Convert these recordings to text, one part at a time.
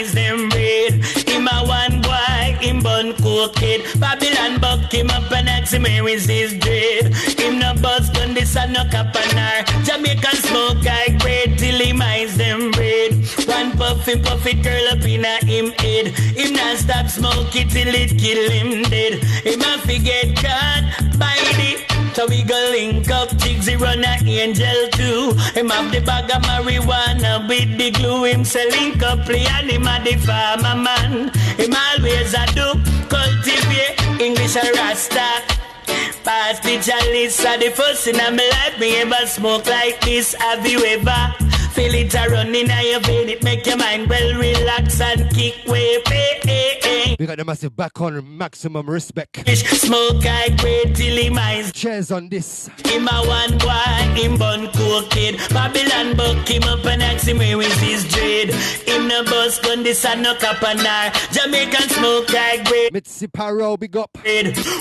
them red. Him a one boy, him bun cooked. Babylon buck him up and ask him where is his dread. Him no buzz gun, this a no capanar. Jamaican smoke like bread till him eyes them red. One puff it curl up in a him head. Him not stop smoke it till it kill him dead. Him a forget God by the. So we go link up, Jigsy run a angel too. Him have the bag of marijuana with the glue. Him say link up, play and him a the farmer man. Him always a do, cultivate English a Rasta. Pass the chalice, are the first in my life me ever smoke like this. Have you ever feel it a run in your vein? It make your mind well relax and kick wave. We got the massive back on maximum respect. Smoke like bread till him eyes. Cheers on this. Him a one boy, him bun cooked. Babylon buck him up and ask him where is his dread. Him no bus gun, this a no capanar. Jamaican smoke like bread. Mitzi Paro, big up.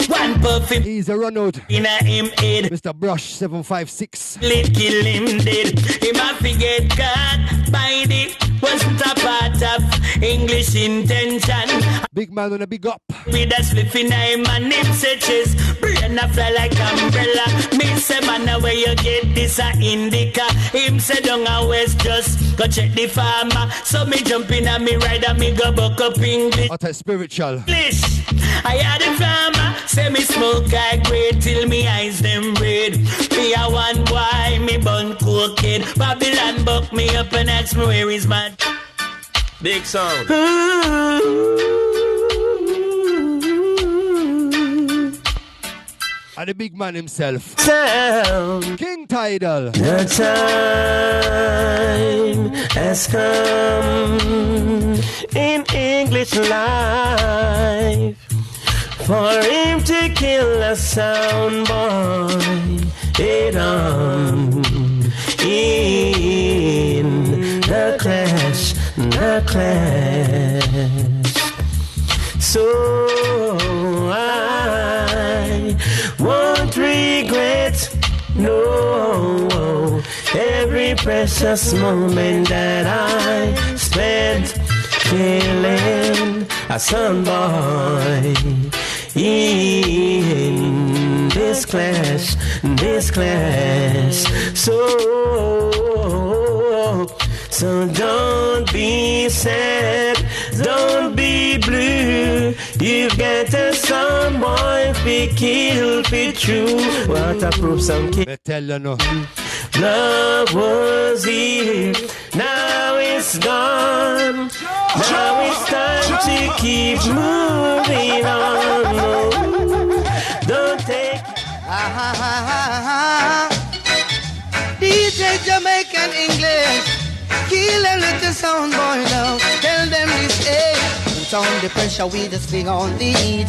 One puff him. He's a run out. In a him head. Mr. Brush 756. Lit kill him dead. Him a forget God by the. Wasn't a part of English intention. Big man on a big up. With a spliff in him and him say chest. Brain a fly like umbrella. Me say man where you get this a indica. Him say down a west just go check the farmer. So me jump in and me ride and me go buck up English. What a spiritual. English. I had a farmer. Say me smoke like bread till me eyes them red. Me a one boy, me bun cooked. Babylon buck me up and ask me where is my big sound. And the big man himself. Sound. King Tidal. The time has come in English life for him to kill a sound boy. It on in the clash. So I won't regret, no, every precious moment that I spent killing a son boy in this clash. So don't be sad, don't be blue. You've got a son boy, be killed, be true. Waterproofsound kid. I tell you no. Love was here, now it's gone. Now it's time to keep moving on. Don't take. DJ Jamaican English. Kill a little sound boy now. Tell them this, hey. Put on the pressure, we just sing on the heat.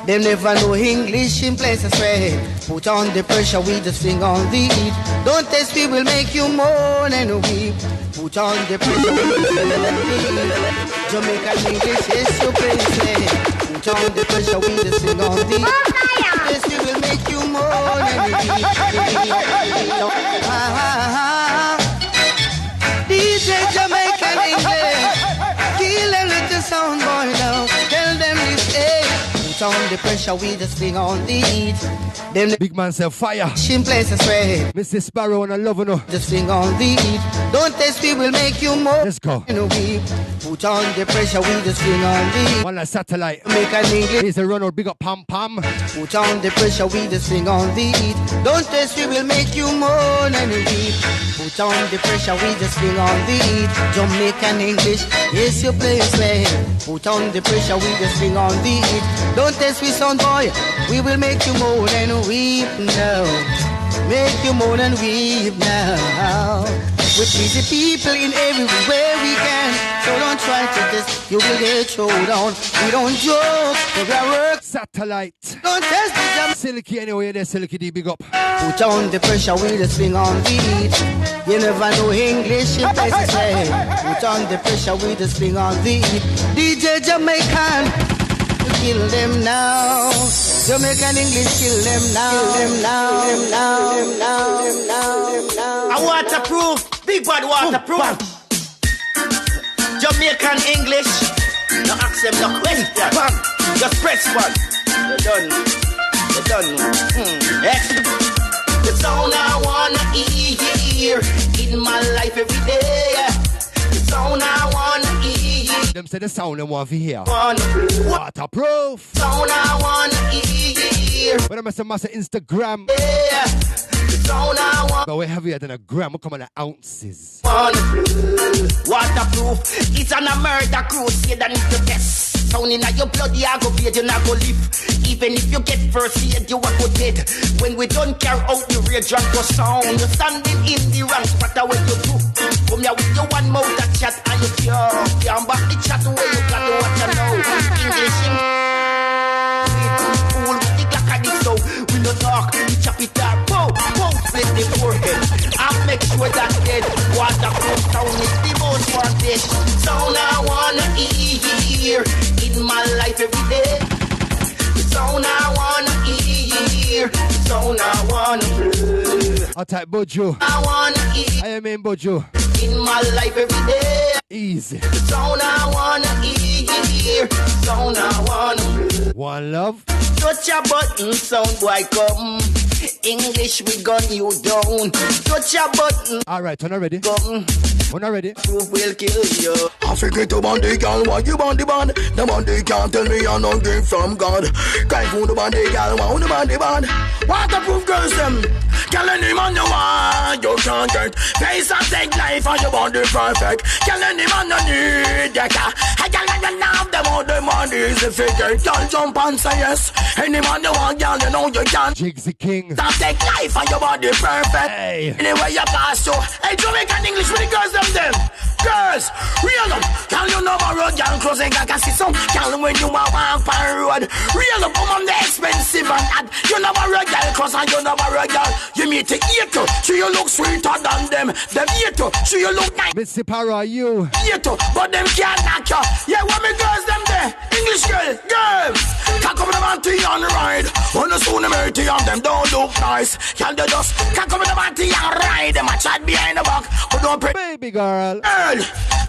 Them never know English in places where. Put on the pressure, we just sing on the heat. Don't test me, will make you moan and weep. Put on the pressure, we just sing on the heat. Jamaican English is your place. Put on the pressure, we just sing on the heat. Yes, we will make you moan and weep. DJ Jamaican English. Kill a little sound boy now. Tell them this, hey. Put on the pressure, we just sing on the heat. Them big man say fire. In places where Mrs. Sparrow and I love you. Just sing on the heat. Don't test me, will make you more. Let's go. Put on the pressure, we just sing on the heat. One like satellite. Jamaican English. He's a runner, big up pam pam. Put on the pressure, we just sing on the heat. Don't test me, will make you moan and weep. Put on the pressure, we just sing on the heat. Jamaican English, yes, your place man. Put on the pressure, we just sing on the heat. Don't test me, son boy, we will make you moan and weep now. Make you moan and weep now. We please the people in everywhere we can. So don't try to test, you will get thrown down. We don't joke, we work. Satellite. Don't test them. Silky anyway, there, Silky D, big up. Put on the pressure, we just swing on the heat. You never know English, in places way. Put on the pressure, we just swing on the heat. DJ Jamaican, you kill them now. Jamaican English, kill them now. Kill them now. A waterproof, big bad waterproof. Jamaican English. No accept no question. Bang. Just press one. You done. You done. Excellent. The sound I wanna hear in my life every day. The sound I wanna hear. Them say the sound they want to hear. Waterproof. Waterproof. Sound I wanna hear. But I'm a massive Instagram. Yeah. The sound I want. But we're heavier than a gram. We come on the ounces. Waterproof. It's an a murder crusade and it's the best. Sound in your blood, you go bleed, you not go live. Even if you get first aid, you are go dead. When we don't carry out the rage and go sound, you're standing in the ranks, what the way you do? Come here with your one mouth that chat and you can't back the chat where you got to what you know. English in fool with the clock and it so we no talk, we chop it up, bow, split the forehead. I make sure that dead. Waterproof sound is the most wanted. Sound I wanna hear in my life every day. The sound I wanna hear. The sound I wanna hear. I'll type Bojo. I wanna hear. I am in Bojo. In my life every day. Easy. The sound I wanna hear. The sound I wanna hear. One love. Touch a button, sound boy come. English we gun you down. Touch a button. Alright, we're not ready. Come. We're not ready. Proof will kill you. I forget to bandy girl, why you bandy band? The bandy can't tell me I'm not gift from God. Cry for the bandy girl, why the bandy band? Waterproof girls them. Girl any man you want, you can't get. Face and take life and your body perfect. Girl any man you need, yeah. Hey girl you love them all the money is the figure. Girl jump and say yes. Any man you want, girl you know you can. Jigsy King. Stop take life and your body perfect. Hey. Anyway you pass to. Hey Jamaican English with the girls them. Girls, real up. Can you know my road, girl, closing I can see some. Girl, when you walk on road. Real up, I'm on the expensive and ad. You know my road, girl, cause you know my road, girl. You meet to eat to. So you look sweeter than them. Them eat to. So you look nice. Missy Para, you. Eat to. But them can't knock you. Yeah, what me girls them there? English girls. Can't come with them auntie on the ride. When the soon them dirty on them don't look nice. Girl, they just can't come with them auntie on ride. Them a chat behind the back. But don't pray. Baby girl.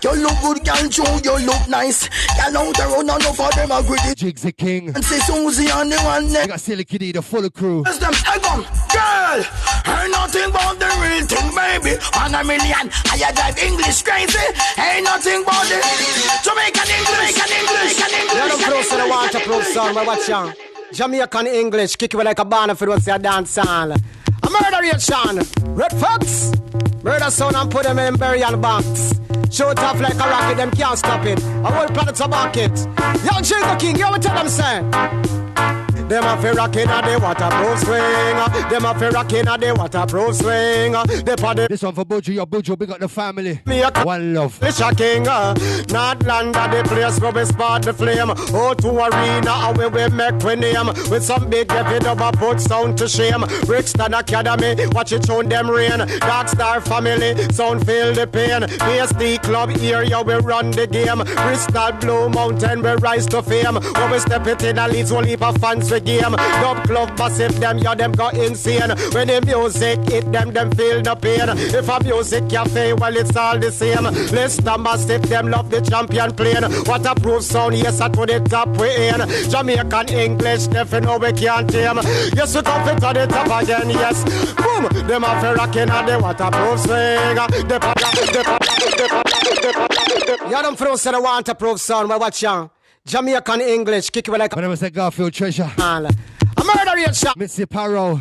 You look good, girl, too, you look nice. Girl, out there, none of them agree. Jigsy King. And say Susie on the one neck. You got Silly Kitty, the full crew. Them, girl, ain't nothing about the real thing, baby. 1 million, I drive English crazy. Ain't nothing about the Jamaican English. You're the close to the waterproof sound, but watch out. Jamaican English, kick you like a banner for what's your dance song. A murderation, Red Fox. Murder sound and put them in burial box. Shoot off like a rocket, them can't stop it. A whole planet's a bucket. Young Jingle King, you ever tell them say? Them a fi rockin' a the waterproof swing. Them a fi rockin' a the waterproof swing. This one for Bojo, your Bojo, big up the family. One love. The shocking, not land at the place where we spot the flame. Oh, to arena, and we make we name. With some big heavy double put sound to shame. Brixton Academy, watch it show them rain. Dark Star family, sound feel the pain. PSD club area, we run the game. Bristol Blue Mountain, we rise to fame. When we step it in, a leads will leave a fans game. Dub club massive, them, yeah, them go insane. When the music hit them feel the pain. If a music cafe, well, it's all the same. Listen, massive, them love the champion plane. Waterproof sound, yes, I to the top we in. Jamaican English, definitely we can't tame. Yes, we come to the top again, yes. Boom, them are rocking at the waterproof swing. You don't throw to the waterproof sound, but watch out. Jamaican English, kick you like When I was a Garfield treasure. a murderation. Missy Paro.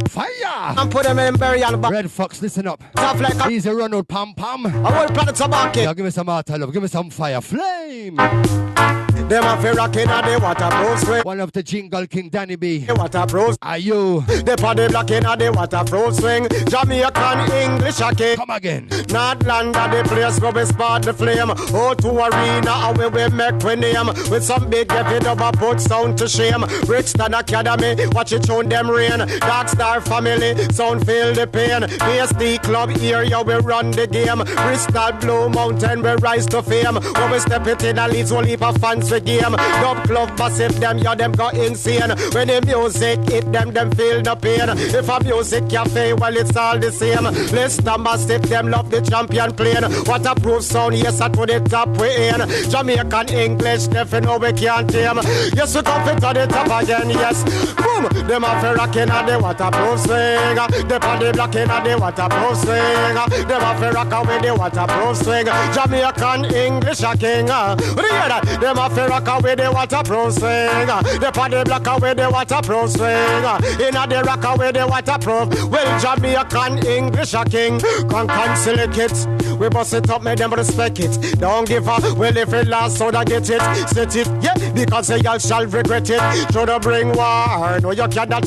Fire! And put them in burial box. Red Fox, listen up. Tough like a Easy run out, pam pam. whole planet's a bucket. Yeah, give me some water, love. Give me some fire. Flame! Them a fi rockin' at the waterproof swing. One of the Jingle King, Danny B. The waterproof. Are you? The party blocking at the waterproof swing. Jamaican English a kick. Come again. Not land at the place where we spot the flame. Oh, to arena, and we make we name. With some big heavy double put sound to shame. Brixton Academy, watch it show them rain. Dark Star family, sound feel the pain. PSD club area, we run the game. Bristol Blue Mountain, we rise to fame. When we step it in, a leads will leap a fans we game. Dub club massive them, yeah, them go insane. When the music hit them feel no pain. If a music cafe, well, it's all the same. Listen, massive them love the champion plane. Waterproof sound, yes, I to the top we in. Jamaican English, definitely no we can't tame. Yes, we come fit to the top again, yes. Boom, them a fi rockin' at the waterproof swing. They on the blocking at the waterproof swing. Them a fi rock with the waterproof swing. Jamaican English a king. What do you hear that? Them a fi rock with the waterproof swing. They on the block with the waterproof swing. Inna the rock with the waterproof. Well, Jamaican English a king. Can silicate. We bust it up, make them respect it. Don't give up. Well, if it lasts, so that get it. Set it, yeah, because y'all shall regret it. Should have bring war. No, you cannot.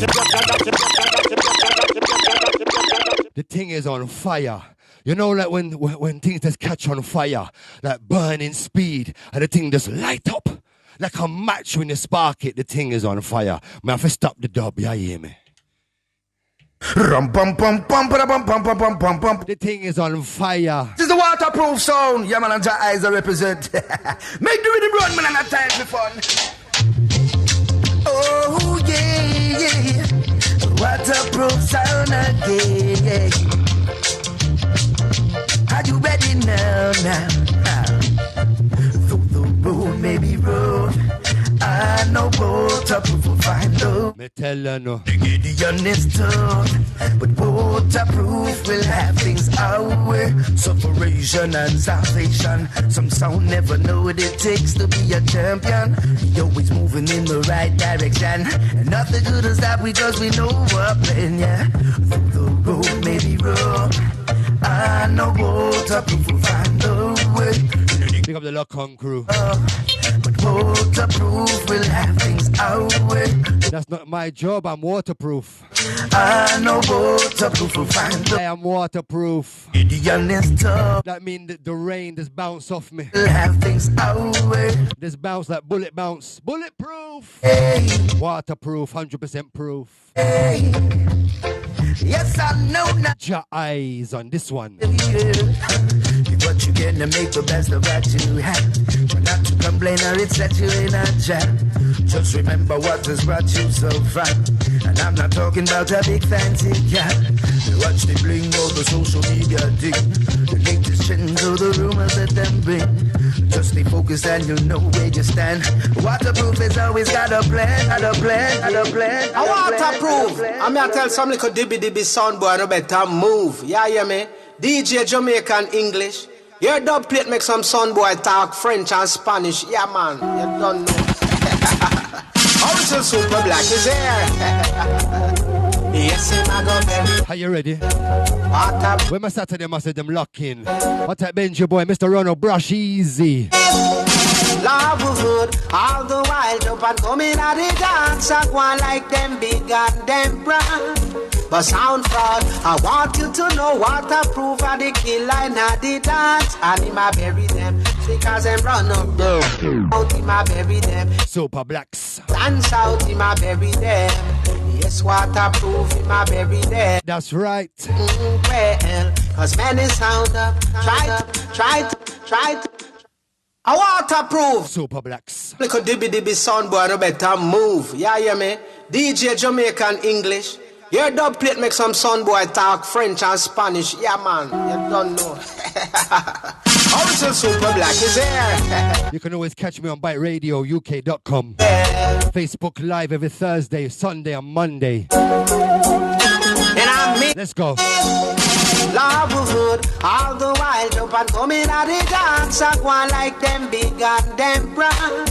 The thing is on fire. You know, like when things just catch on fire, like burning speed, and the thing just light up. Like a match when you spark it, the thing is on fire. Man, I have to stop the dub, you hear me? Rum pum pum pum pum pum pum pum pum pum. The thing is on fire. This is the waterproof sound. Yeah, man, and your eyes are represent. Make the rhythm run, man, and that time be fun. Oh, yeah, yeah. Waterproof sound again. Are you ready now? Though the road may be rough, I know waterproof will find love. Me tell her no. The Gideon is tough, but waterproof will have things our way. Separation and salvation. Some sound never know what it takes to be a champion. He always moving in the right direction, and nothing good is that because we know we're playing, yeah. Though the road may be rough, I know waterproof will find a way. Pick up the Lok-i crew. But waterproof will have things our way. That's not my job, I'm waterproof. I know waterproof will find I am waterproof. Gideon is tough. That means that the rain just bounce off me. Will have things our way. Just bounce like bullet bounce. Bulletproof. Hey. Waterproof, 100% proof. Hey. Yes, I know now. Your eyes on this one. Give what you get to make the best of what you have. Try not to complain or it set you in a jam. Just remember what has brought you so far. And I'm not talking about a big fancy car. You watch the bling of the social media thing. The latest trends or the rumors that them bring. Just stay focused and you'll know where you stand. Waterproof has always got a plan, got a plan, got a plan. I waterproof. I'm gonna tell some little dibby sound boy no better move. Yeah, hear me? DJ Jamaican English. Your dub plate make some sound boy talk French and Spanish. Yeah, man. You don't know. Also Super Black is here. Yes, I go very. Are you ready? When my Saturday must have them lock in. What type Benji boy, Mr. Ronald Brush Easy. Love wood, all the while jump and come in at the dance. I go on like them big and them brown. But sound fraud, I want you to know waterproof are the killer in at the dance. And in my bury them, because them run up them. Out in my bury them. Super Blacks. Dance out in my bury them. Yes, waterproof in my bury them. That's right. Well, cause many sound up. Try to. I waterproof. Super Blacks. Little dibby sound boy no better move. Yeah, hear me? DJ Jamaican English. Your dub plate make some sound boy talk French and Spanish. Yeah, man. You don't know. Also Super Black is here. You can always catch me on BiteRadioUK.com. Facebook Live every Thursday, Sunday and Monday. And I'm me. Let's go. Love wood, all the while jump and come in at the dance. I go on like them big and them brown.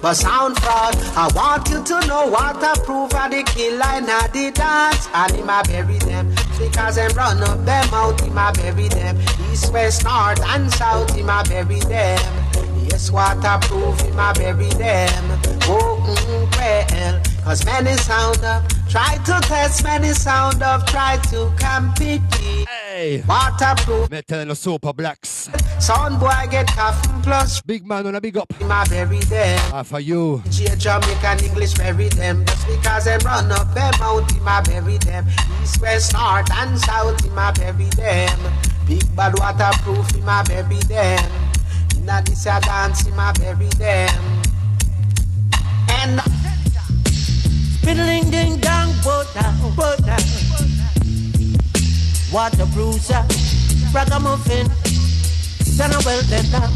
But sound fraud, I want you to know waterproof are the killer in at the dance. And in my bury them, because them run up them out in my bury them. East, west, north and south in my bury them. Yes, waterproof in my bury them. Oh, well, cause many sound up, try to test, many sound up, try to compete. Hey, waterproof. me telling the Super Blacks. Sound boy get coffin plus. Big man on a big up. In my bury them. For you. Jamaican English bury them. Just because them run up them out in my bury them. East, west, north and south in my bury them. Big bad waterproof in my bury them. Inna this a dance in my bury them. tender. Fiddling ding dong, put down. Waterproof sound, ragamuffin, then I well let down.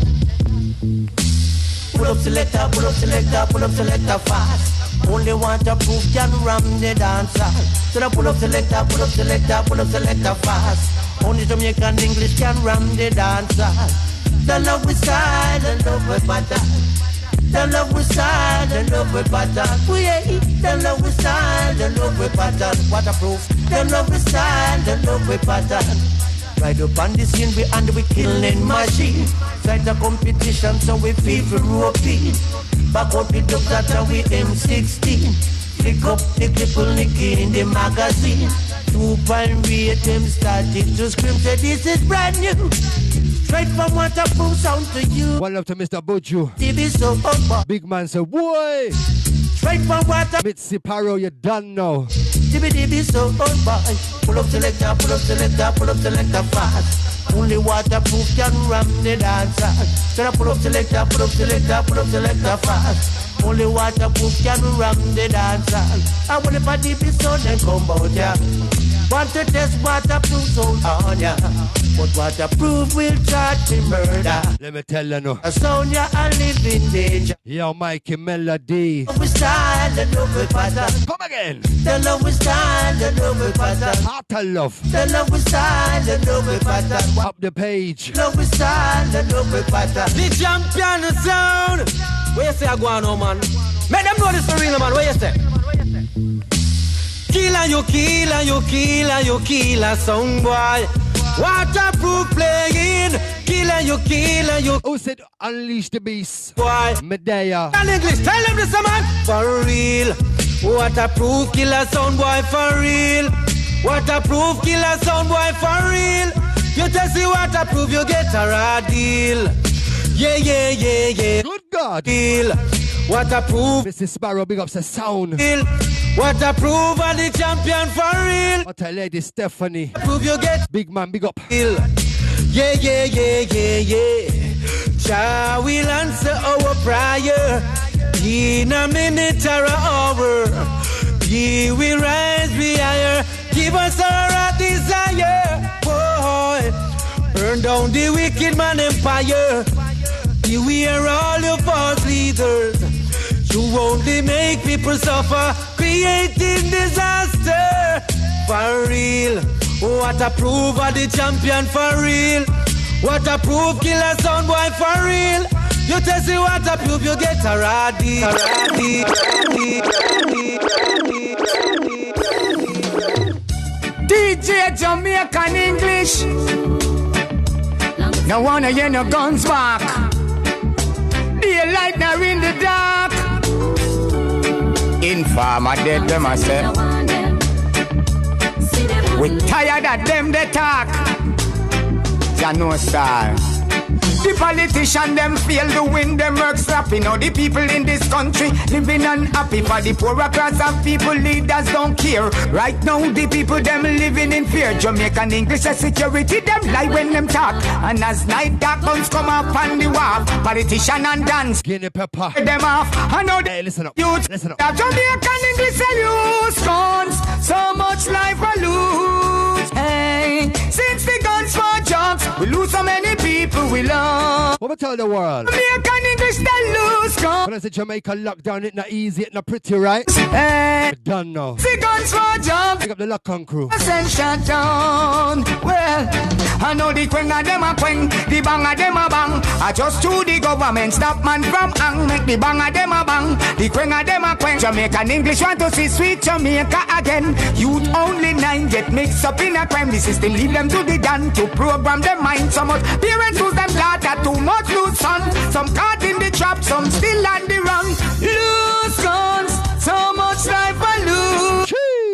Pull up selector, pull up selector, pull up selector fast. Only waterproof can ram the dancer. So I pull up selector, pull up selector, pull up selector fast. Only Jamaican English can ram the dancer. The love with style, the love with pattern. The love with style, the love with pattern. The love with style, the love with pattern. Waterproof. The love with style, the love with pattern. Right up on the scene, we killing machine. Fight a competition, so we feel for roping. Back up with dubz that we M16. Flick up the cripple Nicky in the magazine. 2.8 them starting to scream, say this is brand new. Straight from Waterproof sound to you. One love to Mr. Buju. TV so up. Big man say, boy. Straight from Water. Mitzi Paro, you done now. DB so up. Pull up selector, pull up selector, pull up selector fast. Only Waterproof can ram the dancer. So I pull up selector, pull up selector, pull up selector fast. Only Waterproof can ram the dancer. I want if I DB so then come out ya. Want to test Waterproof sound on ya. But Waterproof will charge me murder. Let me tell you no. A sound ya I live in danger. Yo, Mikey Melody. Love with style, the love with pattern. Come again. The love with style, the love with pattern. Heart of love. The love with style, the love with pattern. Up the page. Love with style, the love with pattern. The champion sound. Where you say I go on, oh man? Make them know this for real, man. Where you say? Killer, you killer, you killer, you killer, song boy. Waterproof playing. Killer, you killer, you. Who said unleash the beast? Boy. Medea. In English, tell them this, man. For real. Waterproof killer, sound boy, for real. Waterproof killer, sound boy, for real. You just see Waterproof, you get a raw deal. Yeah, yeah, yeah, yeah. Good God. Deal. Waterproof. Mrs. Sparrow, big ups the sound. Deal. Waterproof and the champion for real. What a lady, Stephanie. Prove you get big man, big up. Deal. Yeah, yeah, yeah, yeah, yeah. Jah will answer our prayer in a minute or an hour. He will rise be higher. Give us our desire. Boy, burn down the wicked man empire. Beware all your false leaders. You only make people suffer, creating disaster. For real, Waterproof are the champion for real. Waterproof killer sound boy for real. You test the Waterproof, you get a raddy. DJ Jamaican English. No wanna hear no guns back. Daylight now in the dark. Informer dead them I say. We tired of them they talk. Ya no star. The politician them feel the wind them work sloppy. Now the people in this country living unhappy. For the poorer class of people leaders don't care. Right now the people them living in fear. Jamaican English and security them lie when them talk. And as night dark guns come up on the wharf, politician and dance Guinea pepper them off. I know hey, listen up. Youth listen up. Jamaican English sell use guns. So much life I lose. Hey, since the guns for jobs, we lose so many people we love. What we tell the world? Jamaican English they lose guns. When I say Jamaica lockdown, it not easy, it not pretty, right? Hey, we done now. the guns for jobs. Pick up the Lok-i crew. Send shut down. Well, I know the quang of them a quang, the bang of them a bang. I just to the government stop man from hang. Make the bang of them a bang, the quang of them a quang. Jamaican English want to see sweet Jamaica again. Youth only 9 get mixed up in a crime. The system lead them to the gun to program their mind so much. Parents lose them glad that too much lose son. Some caught in the trap, some still on the run. Lose guns, so much life I lose.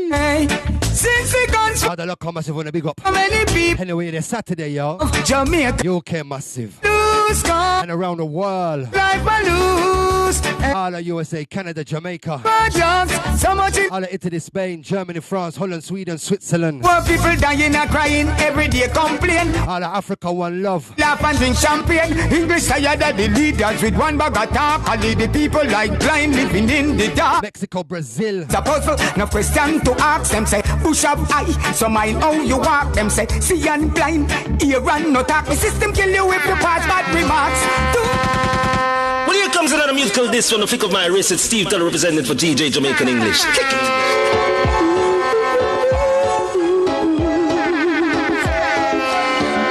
Hey, since the guns the Lok-i massive wanna big up. how many people Anyway, it's Saturday, yo. Jamaica UK massive. lose guns, And around the world. life I lose. use. All of USA, Canada, Jamaica. Jobs, so much it. All of Italy, Spain, Germany, France, Holland, Sweden, Switzerland. Poor people dying and crying every day, complain. All of Africa, one love. Laugh and drink champagne. English tired of the leaders with one bag of talk. I lead the people like blind living in the dark. Mexico, Brazil. Supposeful, no question to ask them. Say, push up high, so mind how you walk. Them say, see and blind, ear and no talk. The system kill you if you pass bad remarks. Well, here comes another musical disc from the flick of my wrist. It's Steve Teller representing for DJ Jamaican English. Kick it.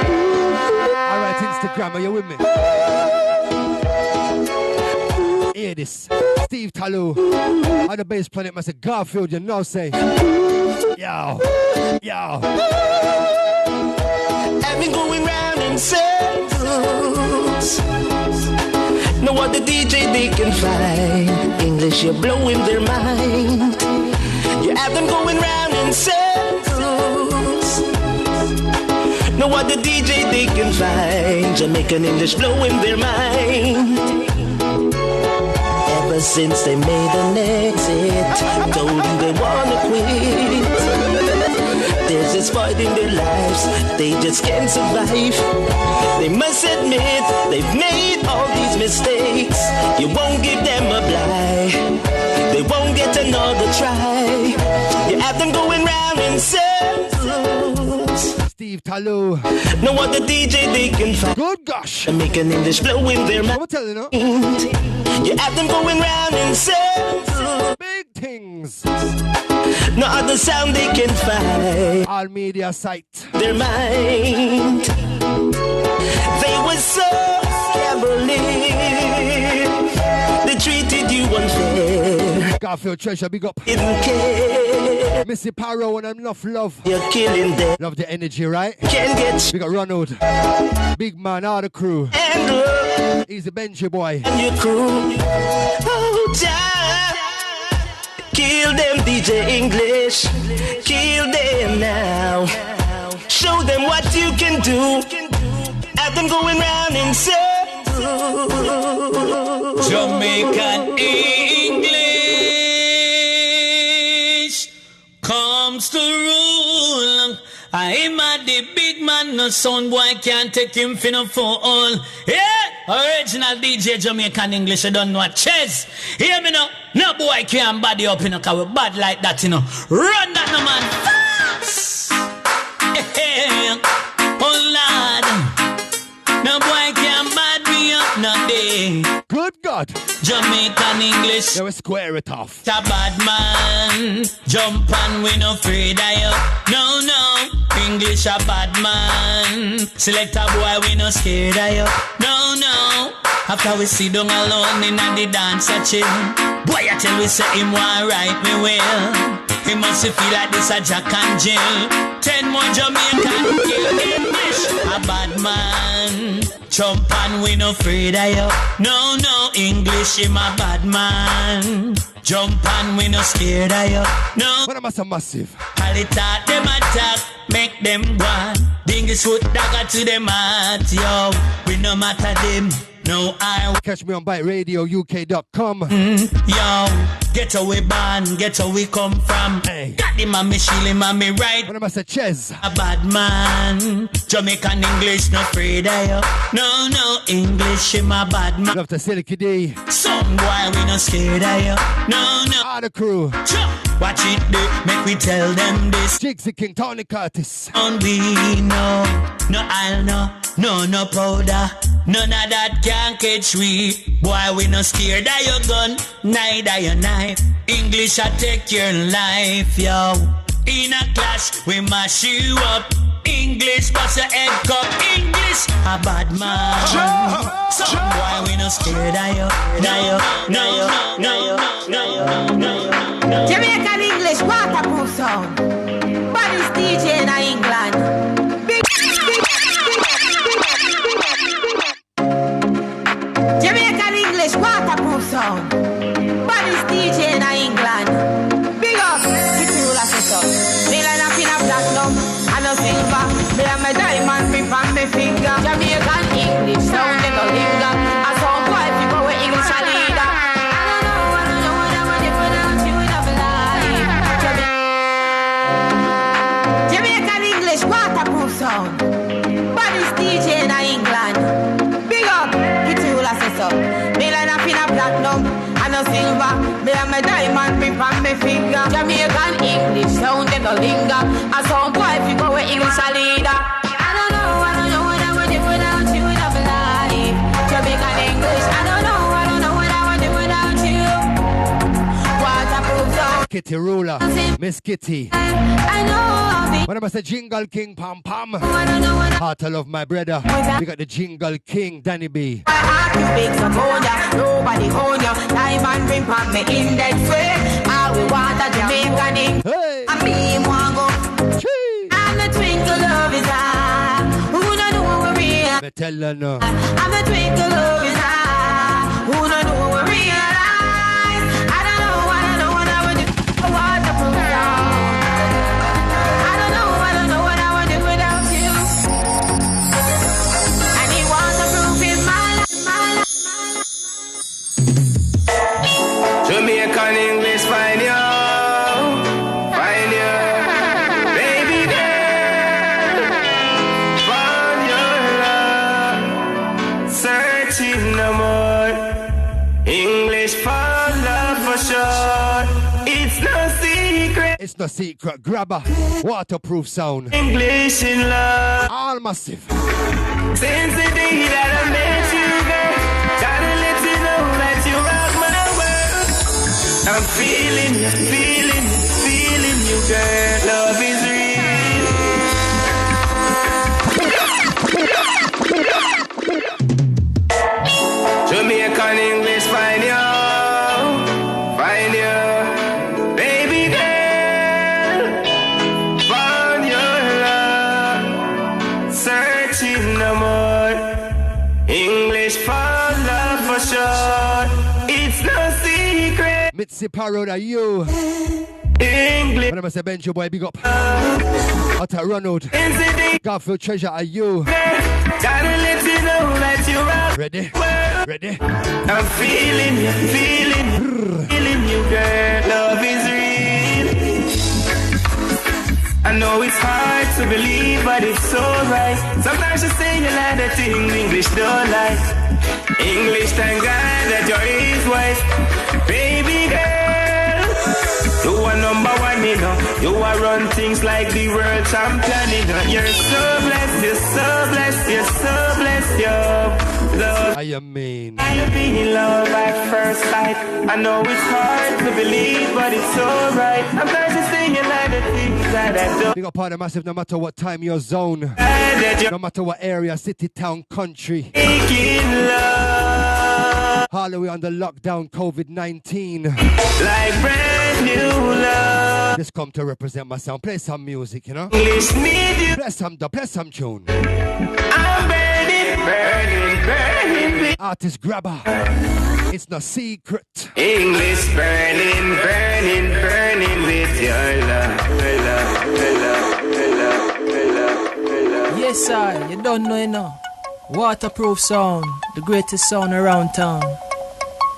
Alright, Instagram, are you with me? Hear this. Steve Talou on the bass planet, Mr. Garfield, you know, say. Yo. I've been going round in circles. Know what the DJ they can find. English, you're blowing their mind. You have them going round in circles. Know what the DJ they can find. Jamaican English blowing their mind. Ever since they made an exit, told them they wanna quit. There's this void in their lives, they just can't survive. They must admit they've made all these mistakes. You won't give them a blight, they won't get another try. You have them going round in circles. Steve Talou. Know what the DJ they can find. Good gosh. Making English blowing their mind. I'm telling you. You have them going round in circles. Big things. No other sound they can find. All media site. Their mind. They were so cavalier. They treated you unfair. Garfield Treasure, big up. Didn't care. Missy Parrow and enough love. You're killing them. Love the energy, right? Can't get We got Ronald. Big man, all the crew. and He's a Benji boy. and your crew. Oh, Jah. Kill them, DJ English. Kill them now. Show them what you can do. Have them going round in circles. Jamaican English comes to rule. I'm a the big man, no sound boy can't take him for no fool. Yeah, original DJ Jamaican English, you don't know what chess. Hear me now, no boy can't body up, you know, cause we bad like that, you know. Run that no man fast. Yeah. Oh Lord, no boy can't bad me up no day. Good God. Jamaican English. They will square it off. A bad man, jump and we no afraid of you. No, no, English a bad man. Select a boy we no scared of you. No, no, after we sit down alone in the dance a chill. Boy I tell we say him want right me well. He must feel like this a Jack and Jill. 10 more Jamaican kill English. A bad man, jump and we no afraid of you. No, no, English him a bad man. Jump and we no scared of you. No. What am I so massive? All the talk them attack, make them go. Dingus foot dagger to them heart, yo. We no matter them. No, I Catch me on BiteRadioUK.com. Yo, get away band, get away come from. Hey. Got the mommy, she mommy right. What am I say, Ches? A bad man, Jamaican English, no afraid of you. No, no, English, him a bad man. Love the Silky D. Some boy, we no scared of you. No, no. All the crew. Watch it, make we tell them this. Jigsy King, Tony Curtis. On we no I'll no powder. None of that can catch we. Boy, we no scared of your gun, neither your knife. English I take your life, yo. In a clash, we mash you up. English bust your head cup. English, a bad man. Some boy, we no scared of you. No. Jamaican English, waterproof sound. Baddest DJ in England. Jamaican English, waterproof sound. Baddest DJ in England. Big up, keep it all set up. Me line up in a platinum and a silver. Me and my diamond rip on my finger. Jamaican English sound, they go linger. A sound boy, people with English a leader. platinum and a silver. Me and my diamond ring on my finger. Jamaican English sound them no linger. A sound boy if you go with English a leader. I don't know what I would do without you in my life. Jamaican English, I don't know what I would do without you. Waterproof sound. Kitty Ruler, Miss Kitty. I know. When I say Jingle King Pam Pam, Heart of Love my brother. We got the Jingle King Danny B. I have you big Samonia, nobody own you. Diamond ring on me index way. I will want a Jamaican ink. Hey. I mean one go. I'm the twinkle of his eye. Who don't know what we're real? Me tell her no. I'm the twinkle of his eye. Who don't know what we're real? I don't know what I would do. Waterproof sound. I don't know what I would do without you. I need waterproof in my life. Jamaican English, find you, baby girl, found your love, searching no more. English for love for sure. It's no secret. It's no secret. Grabber, Waterproof Sound. English in love. All massive. Since the day that I met you, girl, gotta let you know that you rock my world. I'm feeling you, girl. Love is real. Jamaican English, find you, baby girl. Found your love, searching no more. English for love for sure. It's no secret. Mitzi Parrot, are you? English. When I say Benjo boy, big up. Out at Ronald. Garfield Treasure, are you? Gotta let you know that you are ready? Ready? I'm feeling you, girl. Love is real. I know it's hard to believe, but it's alright. Sometimes you say you like that thing English don't like. English, thank God that you're his wife. Baby girl, you are number one, you know. You are run things like the world champion, you know. You're so blessed, you're love. I mean, I'll be in love at first sight. I know it's hard to believe, but it's alright. I'm glad to see you like the things that I do. Big up on the massive, no matter what time your zone, no matter what area, city, town, country. Making love. All the way on the lockdown, COVID-19. Like brand new love. Just come to represent my sound. Play some music, you know. English need you. Play some tune. I'm burning. Artist Grabber. It's no secret. English burning with your love. Yes, sir. You don't know, you know. Waterproof sound, the greatest sound around town.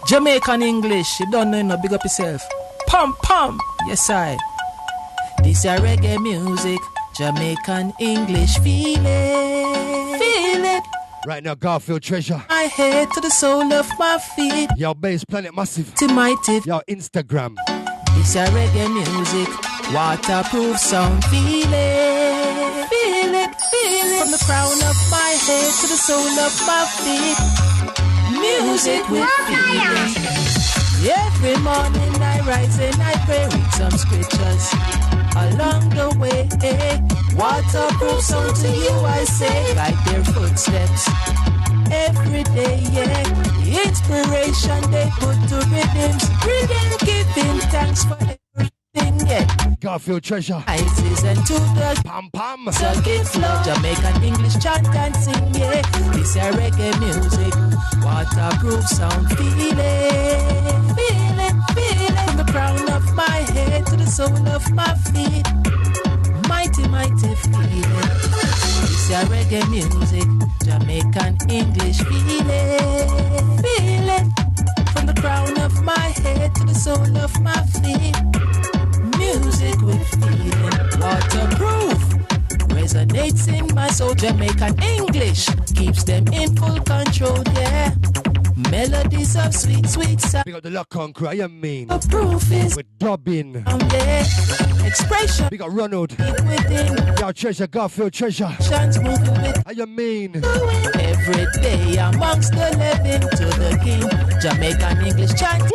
Jamaican English, you don't know, you know. Big up yourself. Pum pum. Yes, I. This is reggae music. Jamaican English, feel it. Right now, Garfield Treasure. My head to the sole of my feet. Yo, Bass Planet Massive. To my tip. Yo, Instagram. This is reggae music. Waterproof sound, feel it. From the crown of my head to the sole of my feet. Music with feeling. Every morning I rise and I pray with some scriptures along the way. Waterproof sound to you I say, guide their footsteps every day, yeah. The inspiration they put to rhythms, giving thanks for everything, yeah. Garfield Treasure. Ices and to the Pam Pam. so give flow, Jamaican English chant and sing, yeah. This is reggae music, waterproof sound, feel it. From the crown of my head to the sole of my feet, mighty feeling. This is reggae music, Jamaican English, feel it. From the crown of my head to the sole of my feet, music with feeling, waterproof, resonates in my soul. Jamaican English keeps them in full control, yeah. Melodies of sweet, sweet sound. Big up the Lok-i crew, I mean. The proof is With dubbing. yeah. Expression Big up Ronald. within. Y'all treasure, Garfield treasure. Shines moving with I mean. every day amongst the living to the king. Jamaican English chant.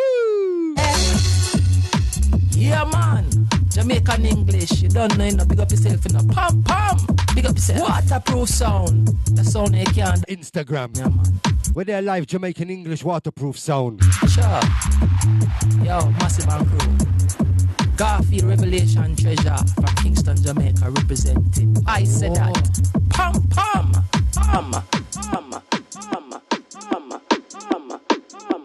Yeah, man. Jamaican English. You don't know, no. Big up yourself in a pam pam. Big up yourself. Waterproof sound. The sound you can't. Instagram. Yeah, man. We're there live, Jamaican English waterproof sound. Sure. Yo, massive and crew. Garfield Revelation Treasure from Kingston, Jamaica, representing. I said that. Pam pam. Pam. Pam. Pam. Pam. Pam.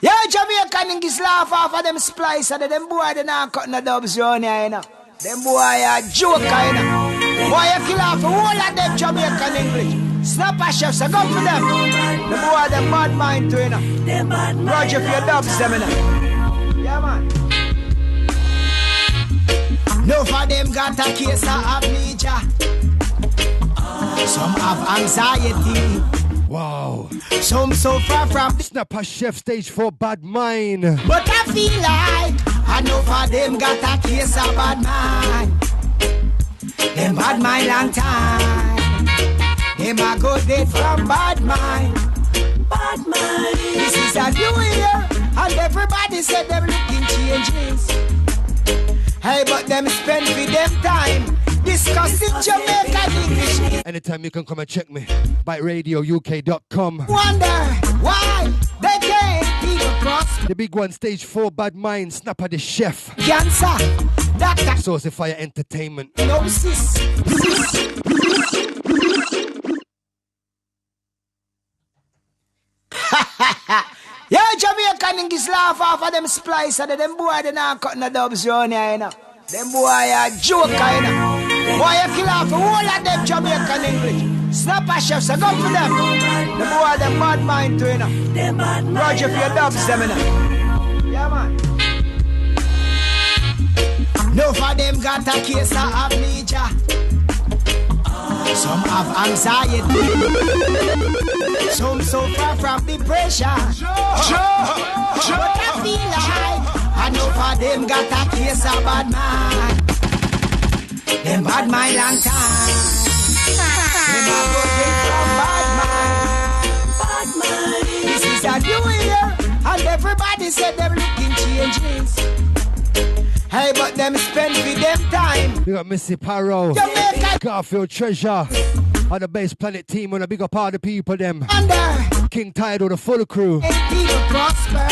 Yeah, Jamaican English laugh off of them splice and them boy they not cutting the dubs round here, you know. Them boy are joker, you know. Boy, you kill off all of them Jamaican English. Snapper chefs, I go for them. The boy, them bad mind too, you know. Roger for your dubs, them, you know. Yeah, man. No for them got a case of amnesia. Some have anxiety. Wow. Some so far from Snapper Chef stage 4 bad mind. but I feel like I know for them got a case of bad mind. Them bad mind long time. Them a go dead from bad mind. Bad mind. This is a new year and everybody said them looking changes. Hey, but them spend for them time discussing Jamaican English. Anytime you can come and check me. BiteRadioUK.com. Wonder why they can't keep across The big one, stage 4 bad mind. Snapper the chef. cancer. Doctor Source of Fire Entertainment. no sis. Yeah, Jamaican English laugh off of them splice and them boy they not cutting the dubs round here, you know. Them boy are joker, you know. Boy, you kill off all of them Jamaican English. Snapper chefs, I go for them. The boy, them bad mind too, you know. Roger for your dubs, them, you know. Yeah, man. No for them got a case of amnesia. Some have anxiety. Some suffer from depression. But I feel like I know for them got a case of bad mind. Them bad mind long time. Them a go dead from bad mind. This is a new year and everybody said them looking changes. Hey, but them spend for them time. We got Missy Parrow. Jamaica Garfield Treasure. On the Base Planet team. When a big up all the people them. under. King Tidal, the full crew. Make people prosper.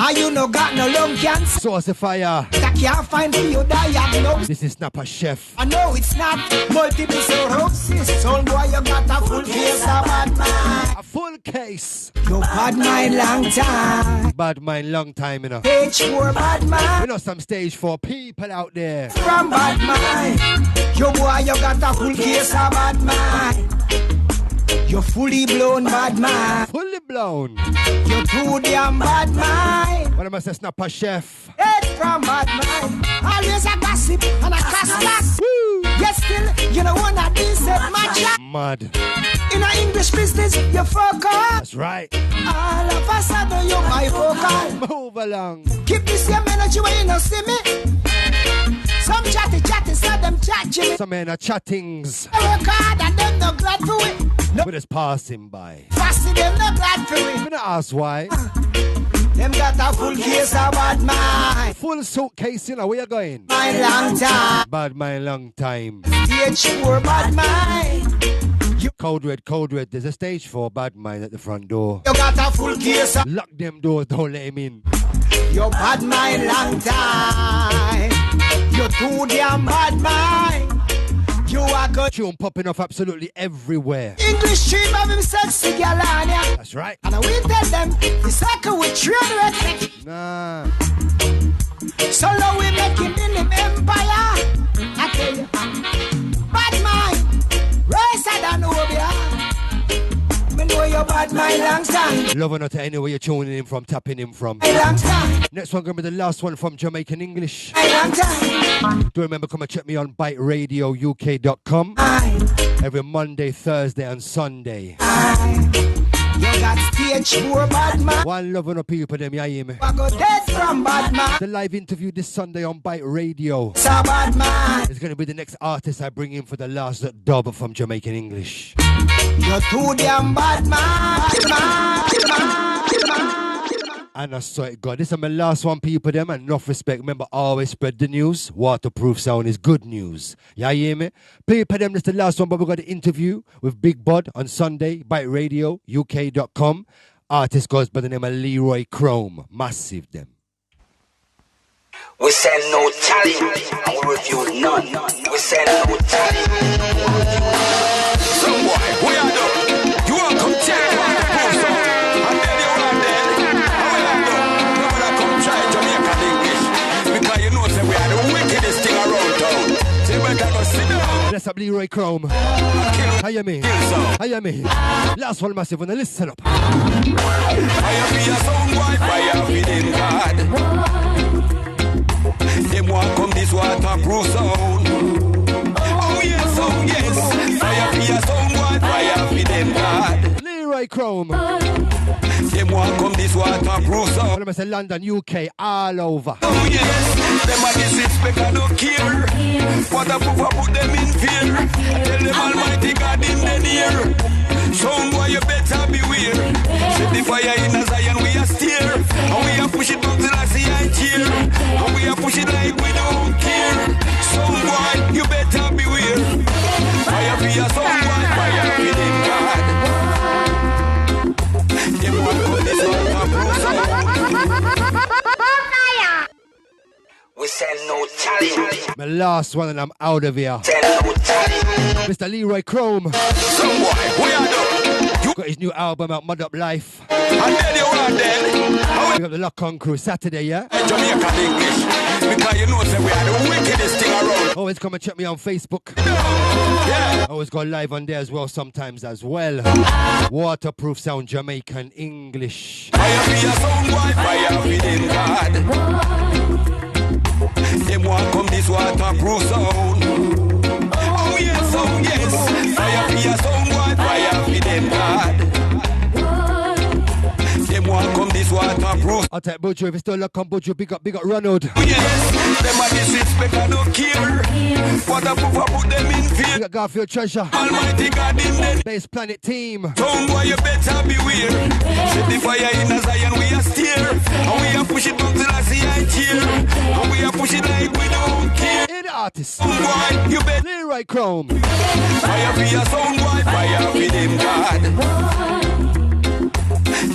And you no got no lung cancer. Source of Fire. That can't find for you diagnose. This is Snapper Chef. I know it's not multiple sclerosis. Son boy, you got a full case of bad mind. A full case. You bad mind long time. Bad mind long time, you know. Stage 4 bad We mind. know some stage 4 people out there. From bad mind. You boy, you got a full case of bad mind. You're fully blown bad mind. Fully blown. You're too damn bad mind. What am I say, Snapper Chef? Head from bad mind. Always a gossip and a cuss. Yes, still, you know one a decent match. Mad. In a English business, you focus. That's right. All of a sudden, you my focal. Move along. Keep the same energy when you don't see me. Some chatty, so them chat Jimmy. Some men are chattings. I work hard and them no glad for it. No We're just passing by. fussy, them no glad for it. I'm gonna ask why. Them got a full case of bad mind. Full suitcase, you know, where you going? My long time. Bad mind, long time. Stage 4 bad mind. Cold red, there's a stage 4 bad mind at the front door. You got a full case of Lock them doors, don't let him in. your bad mind long time. You're too damn bad mind. You are good. Tune popping off absolutely everywhere. English stream of him sexy gal on ya. That's right. And we tell them the cycle with trade red. Nah. So now we making in him empire. I tell you, bad mind, racer than Obia. Me know your bad mind long time. Love or not anywhere you're tuning in from, tapping in from. Long time, Next one gonna be the last one from Jamaican English. long time. Do remember, come and check me on BiteRadioUK.com every Monday, Thursday, and Sunday. You got stage 4 bad man. One love on the people, them, you hear me? I go dead from bad man. The live interview this Sunday on Bite Radio. So bad man. It's going to be the next artist I bring in for the last dub from Jamaican English. You're too damn bad man. And I saw it, God. This is my last one, people, them, and enough respect. Remember, always spread the news. Waterproof sound is good news. Yeah, you hear me? People, them, this is the last one, but we got the interview with Big Bud on Sunday, Bite Radio, UK.com. Artist goes by the name of Leroy Chrome. Massive, them. We send no talent, and we review none. We send no talent, and we review none. Some boy, we are done. You want to come check Waterproof sound? And then you are dead. How we are done? Nobody come try Jamaican English. Because you know say we are the wickedest thing around town. So you better go sit down. Bless up Leroy Chrome. How you mean? How you mean? Last one, massive, and listen up. I have be a sound boy, fire within God. Them want come this waterproof sound. Oh yes, fire be a sound boy, fire within God. Leroy Chrome. Them want come this waterproof sound. I say London, UK, all over. Oh yes, them a disrespect and don't care. Waterproof I put them in fear. I tell them Almighty God in the near. Sound boy you better beware. Set the fire in a Zion we a steer. And we a push it up till I see I cheer. And we a push it like we don't care. Sound boy you better beware. Fire be a sound boy, fire within God. Them want come this waterproof sound. We send no talent. My last one and I'm out of here. Send no talent. Mr. Leroy Chrome. Some boy, we are done. Got his new album out, Mud Up Life. And then you are dead. We got the Lok-i crew Saturday, yeah? Jamaican English. Because you know say we are the wickedest thing around. Always come and check me on Facebook. Yeah. Always go live on there as well sometimes as well. Waterproof sound Jamaican English. Fire be a sound boy, fire within God. Them want come this waterproof sound. Oh yes, fire be a sound boy, fire within God. Them want come this waterproof. I'll take Buju, if it's still Lock on Buju, big up Ronald. Yes, them a disrespect and don't care. Waterproof I put them in fear. We got Garfield Treasure. Almighty God in the Base Planet Team. Sound boy you better beware. Set the fire in a Zion we a steer. And we a push it up till I see I cheer. And we a push it like we don't care. In the artist. Sound boy you better. Leroy Chrome. Fire be a sound boy, fire with him God.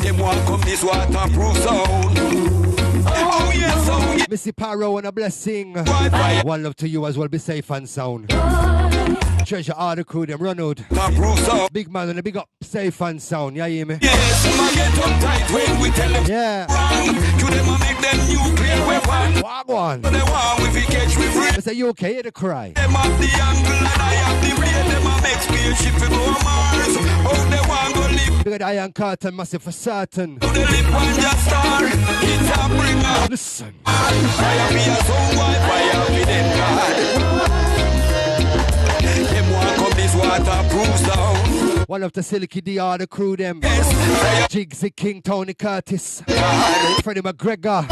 Them want come this waterproof sound. Oh yes, Missy Parrow and a blessing. One love to you as well, be safe and sound. Treasure all the crew, them Ronald. Big man and a big up, safe and sound, yeah, you hear me? Yes, I get up tight when we tell them. Yeah. To them I make them nuclear weapon. What one? They want we fi catch we free. It's a UK, hear the cry. Them have the angle and I have the blade. Them a make spaceship fi go Mars. Oh, they want go live. Big Iron Carton, massive for certain. To the lip one just star. It's a bringer. Listen. Fire be a sound boy, fire with them God. Them want come this waterproof sound. One of the Silky DR, the crew, them. Yes. Jigsy King, Tony Curtis. Freddie McGregor.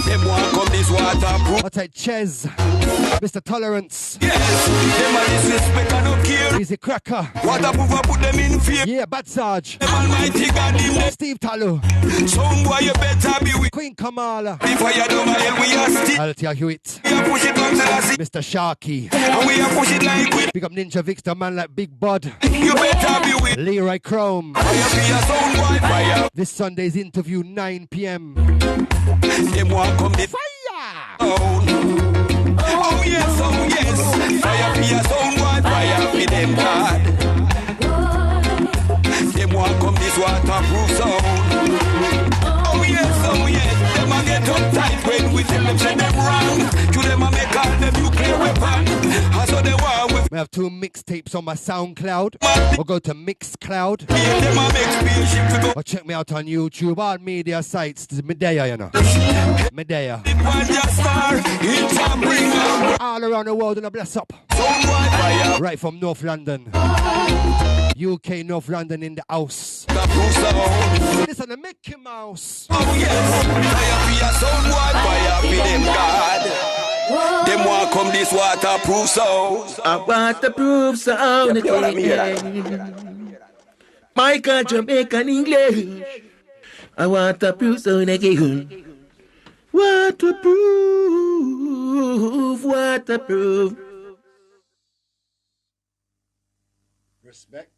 Them want come this waterproof. I'll take Ches. Mr. Tolerance. Yes. Them a disrespect and don't care. Easy Cracker. Waterproof I put them in fear. Yeah, Bad Sarge. Them almighty God in them. Steve Tallow. Some boy you better be with. Queen Kamala. Before you do my hell we are still. Altia Hewitt. We a push it up till I see. Mr. Sharky. And we a push it like we. Big up Ninja Victor, man like Big Bud. You better be with. Leroy Chrome. Fire be a sound boy, fire. This Sunday's interview, 9 p.m. Them want come this fire. Oh yes. Fire be a sound boy, fire with them God. Them want come this waterproof sound. Oh yes. Them a get up tight when we tell them say them wrong. To them a make all them nuclear weapon. And so they want with. We have 2 mixtapes on my SoundCloud. Or go to Mixcloud. Yeah, them a make spaceship to go. Or check me out on YouTube, all media sites. Medea, you know. Medea. It was just star. It's a bringer. All around the world and a bless up. Sound boy, fire. Right from North London. UK, North London in the house. Waterproofsound. Listen to Mickey Mouse. Oh yes, fire for your someone, fire for them God. Them want come this waterproof sound. A waterproof sound again. Michael Jamaican English. A waterproof sound again. Waterproof, waterproof. Respect.